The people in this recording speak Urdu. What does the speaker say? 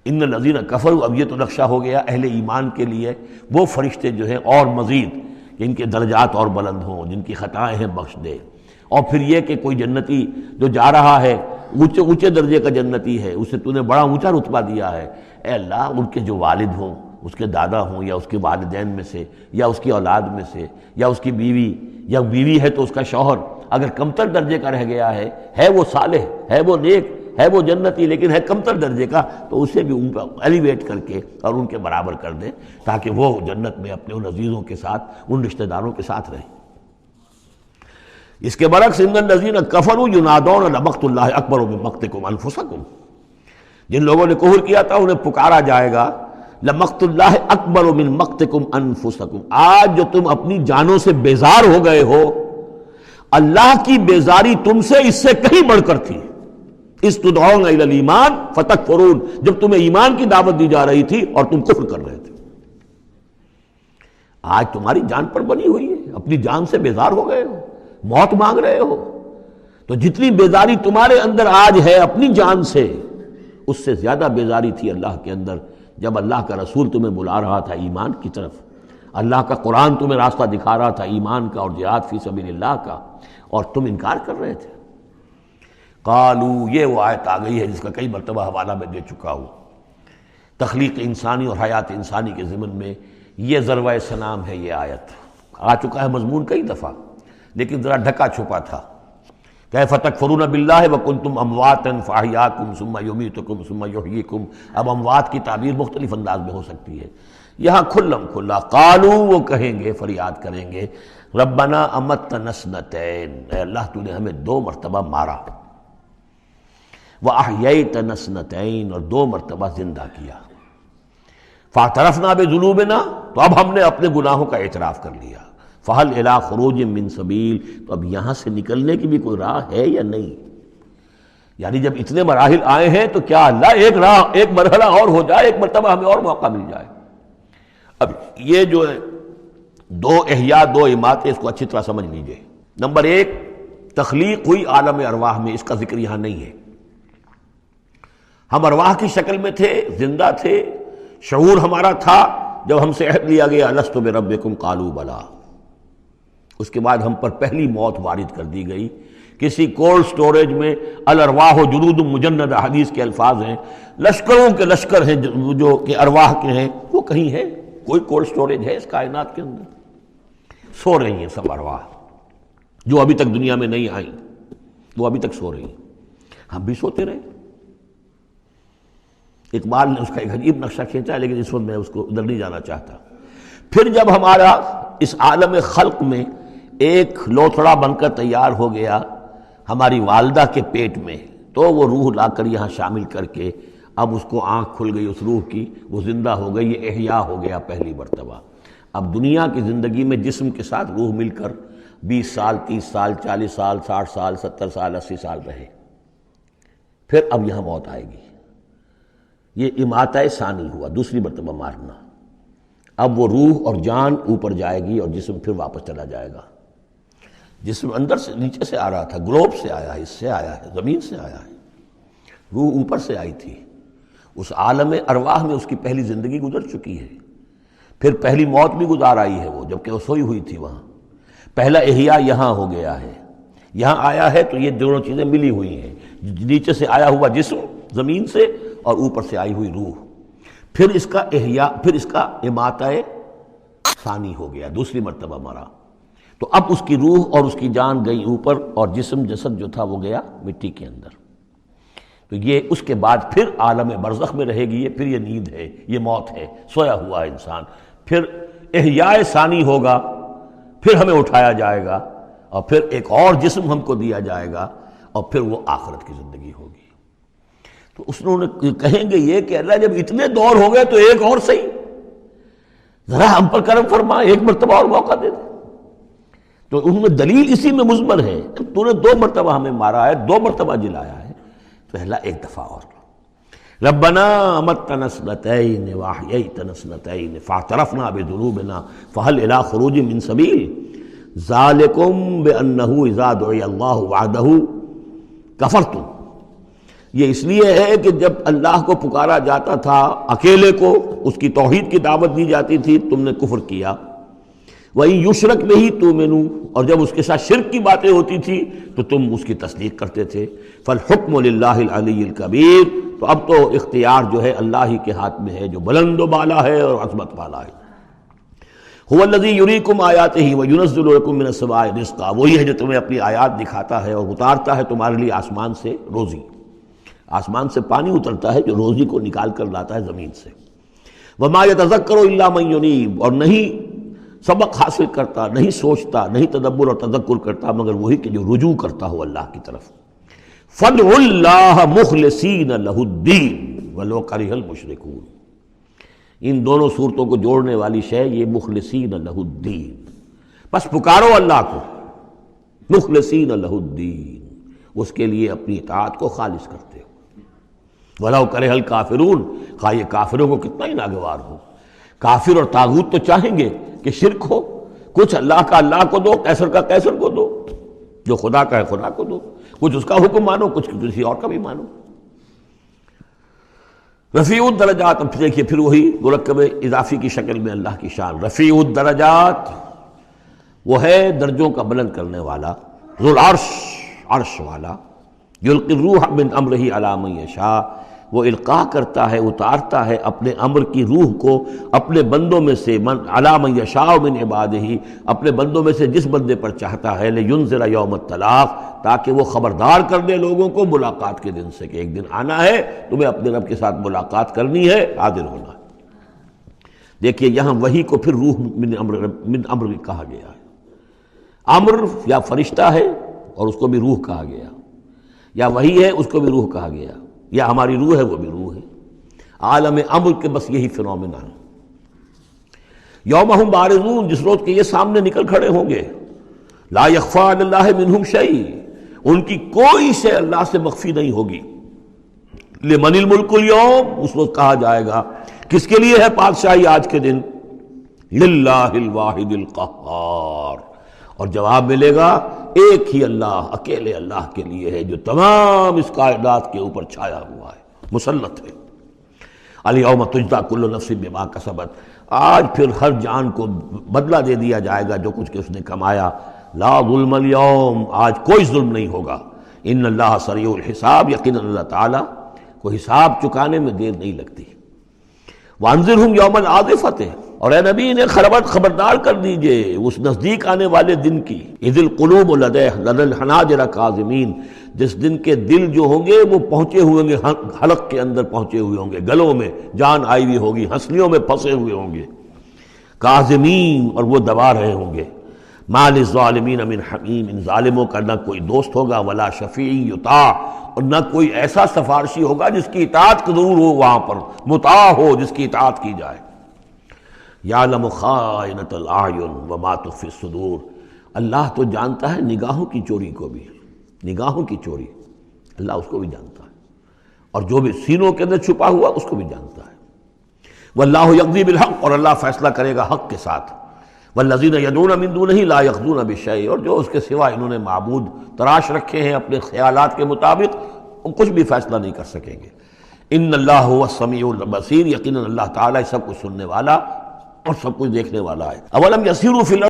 ان الذین کفروا، اب یہ تو نقشہ ہو گیا اہل ایمان کے لیے وہ فرشتے جو ہیں اور مزید کہ ان کے درجات اور بلند ہوں، جن کی خطائیں ہیں بخش دے. اور پھر یہ کہ کوئی جنتی جو جا رہا ہے اونچے اونچے درجے کا جنتی ہے، اسے تو نے بڑا اونچا رتبہ دیا ہے، اے اللہ ان کے جو والد ہوں، اس کے دادا ہوں یا اس کے والدین میں سے یا اس کی اولاد میں سے یا اس کی بیوی، یا بیوی ہے تو اس کا شوہر اگر کمتر درجے کا رہ گیا ہے وہ صالح، ہے وہ نیک، ہے وہ جنتی، لیکن ہے کمتر درجے کا، تو اسے بھی ان پر ایلیویٹ کر کے اور ان کے برابر کر دیں تاکہ وہ جنت میں اپنے ان عزیزوں کے ساتھ، ان رشتہ داروں کے ساتھ رہیں. اس کے برعکس ان الذین کفروا ینادون لمقت اللہ اکبر من مقتکم انفسکم، جن لوگوں نے کفر کیا تھا انہیں پکارا جائے گا لمقت اللہ اکبر من مقتکم انفسکم، آج جو تم اپنی جانوں سے بیزار ہو گئے ہو، اللہ کی بیزاری تم سے اس سے کہیں بڑھ کر تھی. اس تدعون الی الایمان فتکفرون، جب تمہیں ایمان کی دعوت دی جا رہی تھی اور تم کفر کر رہے تھے. آج تمہاری جان پر بنی ہوئی ہے، اپنی جان سے بیزار ہو گئے ہو، موت مانگ رہے ہو. تو جتنی بیزاری تمہارے اندر آج ہے اپنی جان سے، اس سے زیادہ بیزاری تھی اللہ کے اندر جب اللہ کا رسول تمہیں بلا رہا تھا ایمان کی طرف، اللہ کا قرآن تمہیں راستہ دکھا رہا تھا ایمان کا اور جہاد فی سبیل اللہ کا، اور تم انکار کر رہے تھے. قالو، یہ وہ آیت آ گئی ہے جس کا کئی مرتبہ حوالہ میں دے چکا ہوں. تخلیق انسانی اور حیات انسانی کے ضمن میں یہ ضربۂ سلام ہے. یہ آیت آ چکا ہے مضمون کئی دفعہ، لیکن ذرا ڈھکا چھپا تھا. کیف تکفرون باللہ وکنتم امواتا فاحیاکم ثم یمیتکم ثم یحییکم. اب اموات کی تعبیر مختلف انداز میں ہو سکتی ہے، یہاں کھلم کھلا قالو، وہ کہیں گے، فریاد کریں گے، ربنا امتنا اثنتین، اے اللہ تو نے ہمیں 2 مرتبہ مارا، وَأَحْيَيْتَنَا اثْنَتَيْنِ، اور 2 مرتبہ زندہ کیا. فَاعْتَرَفْنَا بِذُنُوبِنَا، تو اب ہم نے اپنے گناہوں کا اعتراف کر لیا. فَهَلْ إِلَىٰ خُرُوجٍ مِّن سَبِيلٍ، تو اب یہاں سے نکلنے کی بھی کوئی راہ ہے یا نہیں؟ یعنی جب اتنے مراحل آئے ہیں تو کیا اللہ ایک راہ، ایک مرحلہ اور ہو جائے، ایک مرتبہ ہمیں اور موقع مل جائے. اب یہ جو ہے 2 احیاء 2 اماتیں، اس کو اچھی طرح سمجھ لیجئے. نمبر 1، تخلیق ہوئی عالم ارواح میں، اس کا ذکر یہاں نہیں ہے. ہم ارواح کی شکل میں تھے، زندہ تھے، شعور ہمارا تھا جب ہم سے عہد لیا گیا الست بربکم قالوا بلا. اس کے بعد ہم پر پہلی موت وارد کر دی گئی. کسی کولڈ سٹوریج میں الارواح جنود مجندہ، حدیث کے الفاظ ہیں، لشکروں کے لشکر ہیں جو کہ ارواح کے ہیں، وہ کہیں ہے؟ کوئی کولڈ سٹوریج ہے اس کائنات کے اندر؟ سو رہی ہیں سب ارواح جو ابھی تک دنیا میں نہیں آئیں، وہ ابھی تک سو رہی ہیں. ہم بھی سوتے رہے. اقبال نے اس کا ایک عجیب نقشہ کھینچا ہے، لیکن اس وقت میں اس کو ادھر نہیں جانا چاہتا. پھر جب ہمارا اس عالم خلق میں ایک لوتھڑا بن کر تیار ہو گیا ہماری والدہ کے پیٹ میں، تو وہ روح لا کر یہاں شامل کر کے اب اس کو آنکھ کھل گئی اس روح کی، وہ زندہ ہو گئی، یہ احیاء ہو گیا پہلی مرتبہ. اب دنیا کی زندگی میں جسم کے ساتھ روح مل کر 20 سال 30 سال 40 سال 60 سال 70 سال 80 سال رہے. پھر اب یہاں موت آئے گی. یہ اماتہ ثانی ہوا، دوسری مرتبہ مارنا. اب وہ روح اور جان اوپر جائے گی اور جسم پھر واپس چلا جائے گا. جسم اندر سے نیچے سے آ رہا تھا، گلوب سے آیا ہے، اس سے آیا ہے، زمین سے آیا ہے. روح اوپر سے آئی تھی. اس عالم ارواح میں اس کی پہلی زندگی گزر چکی ہے. پھر پہلی موت بھی گزار آئی ہے وہ، جبکہ وہ سوئی ہوئی تھی وہاں. پہلا احیاء یہاں ہو گیا ہے. یہاں آیا ہے تو یہ دونوں چیزیں ملی ہوئی ہیں، نیچے سے آیا ہوا جسم زمین سے اور اوپر سے آئی ہوئی روح. پھر اس کا احیاء، پھر اس کا اماتہ ثانی ہو گیا، دوسری مرتبہ مرا. تو اب اس کی روح اور اس کی جان گئی اوپر اور جسم جسد جو تھا وہ گیا مٹی کے اندر. تو یہ اس کے بعد پھر عالم برزخ میں رہے گی. یہ پھر یہ نیند ہے، یہ موت ہے، سویا ہوا انسان. پھر احیاء ثانی ہوگا، پھر ہمیں اٹھایا جائے گا اور پھر ایک اور جسم ہم کو دیا جائے گا اور پھر وہ آخرت کی زندگی ہوگی. تو اس نے کہیں گے یہ کہ اللہ جب اتنے دور ہو گئے تو ایک اور صحیح، ذرا ہم پر کرم فرما، ایک مرتبہ اور موقع دے دے. تو ان میں دلیل اسی میں مضمر ہے، تو نے 2 مرتبہ ہمیں مارا ہے، 2 مرتبہ جلایا ہے، تو اللہ ایک دفعہ اور. ربنا امتنا اثنتین واحییتنا اثنتین فاعترفنا بذنوبنا فهل الى خروج من سبیل ذالکم بانہ اذا دعی اللہ وحدہ کفرتم. یہ اس لیے ہے کہ جب اللہ کو پکارا جاتا تھا اکیلے کو، اس کی توحید کی دعوت دی جاتی تھی، تم نے کفر کیا۔ وَإِن يُشْرَكْ بِهِ تُؤْمِنُوا، اور جب اس کے ساتھ شرک کی باتیں ہوتی تھی تو تم اس کی تصدیق کرتے تھے۔ فَالْحُكْمُ لِلَّهِ الْعَلِيِّ الْكَبِيرِ، تو اب تو اختیار جو ہے اللہ ہی کے ہاتھ میں ہے، جو بلند و بالا ہے اور عظمت والا ہے۔ هُوَ الَّذِي يُرِيكُمْ آيَاتِهِ وَيُنَزِّلُ لَكُم مِّنَ السَّمَاءِ رِزْقًا، وہی ہے جو تمہیں اپنی آیات دکھاتا ہے اور اتارتا ہے تمہارے لیے آسمان سے روزی۔ آسمان سے پانی اترتا ہے جو روزی کو نکال کر لاتا ہے زمین سے۔ وَمَا يَتَذَكَّرُ إِلَّا مَن يُنِيبُ، اور نہیں سبق حاصل کرتا، نہیں سوچتا، نہیں تدبر اور تذکر کرتا مگر وہی کہ جو رجوع کرتا ہو اللہ کی طرف۔ فَادْعُوا اللَّهَ مُخْلِصِينَ لَهُ الدِّينَ وَلَوْ كَرِهَ الْمُشْرِكُونَ، ان دونوں صورتوں کو جوڑنے والی شے یہ مخلصین لہ الدین، بس پکارو اللہ کو، مخلصین لہ الدین، اس کے لیے اپنی اطاعت کو خالص کرتے ہو۔ وَلَوْ كَرِهَ الْكَافِرُونَ، خواہ یہ کافروں کو کتنا ہی ناگوار ہو۔ کافر اور طاغوت تو چاہیں گے کہ شرک ہو، کچھ اللہ کا اللہ کو دو، کیسر کا کیسر کو دو، جو خدا کا ہے خدا کو دو، کچھ اس کا حکم مانو، کچھ کسی اور کا بھی مانو۔ رفیع الدرجات، اب دیکھیے پھر وہی مرکب اضافی کی شکل میں اللہ کی شان، رفیع الدرجات، وہ ہے درجوں کا بلند کرنے والا، ذو العرش، عرش والا، یلقی الروح من امرہ علی من یشاء، وہ القاء کرتا ہے، اتارتا ہے اپنے امر کی روح کو اپنے بندوں میں سے، من علی من یشاء من عبادہ، اپنے بندوں میں سے جس بندے پر چاہتا ہے، لینذر یوم التلاق، تاکہ وہ خبردار کر دے لوگوں کو ملاقات کے دن سے کہ ایک دن آنا ہے، تمہیں اپنے رب کے ساتھ ملاقات کرنی ہے، حاضر ہونا ہے۔ دیکھیے یہاں وحی کو پھر روح من امر کہا گیا ہے۔ امر یا فرشتہ ہے اور اس کو بھی روح کہا گیا، یا وحی ہے اس کو بھی روح کہا گیا، یا ہماری روح ہے وہ بھی روح ہے۔ عالم امر کے بس یہی فنومینا ہے۔ یوم ہم بارزون، جس روز کے یہ سامنے نکل کھڑے ہوں گے، لا یخفی علی اللہ منہم شیء، ان کی کوئی شے اللہ سے مخفی نہیں ہوگی۔ لمن الملک اليوم، اس وقت کہا جائے گا کس کے لیے ہے بادشاہی آج کے دن؟ للہ الواحد القہار، اور جواب ملے گا ایک ہی اللہ، اکیلے اللہ کے لیے ہے جو تمام اس کائنات کے اوپر چھایا ہوا ہے، مسلط ہے۔ الیوم تجزی کل نفس بما کسبت، آج پھر ہر جان کو بدلہ دے دیا جائے گا جو کچھ کہ اس نے کمایا۔ لا ظلم اليوم، آج کوئی ظلم نہیں ہوگا۔ ان اللہ سریع الحساب، یقیناً اللہ تعالیٰ کو حساب چکانے میں دیر نہیں لگتی۔ وانذرہم یوم العاصفۃ، اور اے نبی انہیں خبردار کر دیجئے اس نزدیک آنے والے دن کی، اذ القلوب لدی الحناجر کاظمین، جس دن کے دل جو ہوں گے وہ پہنچے ہوئے ہوں گے، حلق کے اندر پہنچے ہوئے ہوں گے، گلوں میں جان آئی ہوئی ہوگی، ہنسلیوں میں پھنسے ہوئے ہوں گے، کاظمین، اور وہ دبا رہے ہوں گے۔ ما للظالمین من حمیم، ان ظالموں کا نہ کوئی دوست ہوگا، ولا شفیع یطاع، اور نہ کوئی ایسا سفارشی ہوگا جس کی اطاعت ضرور ہو، وہاں پر مطاع ہو جس کی اطاعت کی جائے۔ یعلم خائنۃ الاعین وما تخفی الصدور، اللہ تو جانتا ہے نگاہوں کی چوری کو بھی، نگاہوں کی چوری اللہ اس کو بھی جانتا ہے، اور جو بھی سینوں کے اندر چھپا ہوا اس کو بھی جانتا ہے۔ واللہ یقضی بالحق، اور اللہ فیصلہ کرے گا حق کے ساتھ۔ والذین یدعون من دونہ لا یقضون بشیء، اور جو اس کے سوا انہوں نے معبود تراش رکھے ہیں اپنے خیالات کے مطابق، وہ کچھ بھی فیصلہ نہیں کر سکیں گے۔ ان اللہ هو السمیع البصیر، یقیناً اللہ تعالیٰ سب کچھ سننے والا اور سب کچھ دیکھنے والا ہے۔ اولم یسیروا فی الارض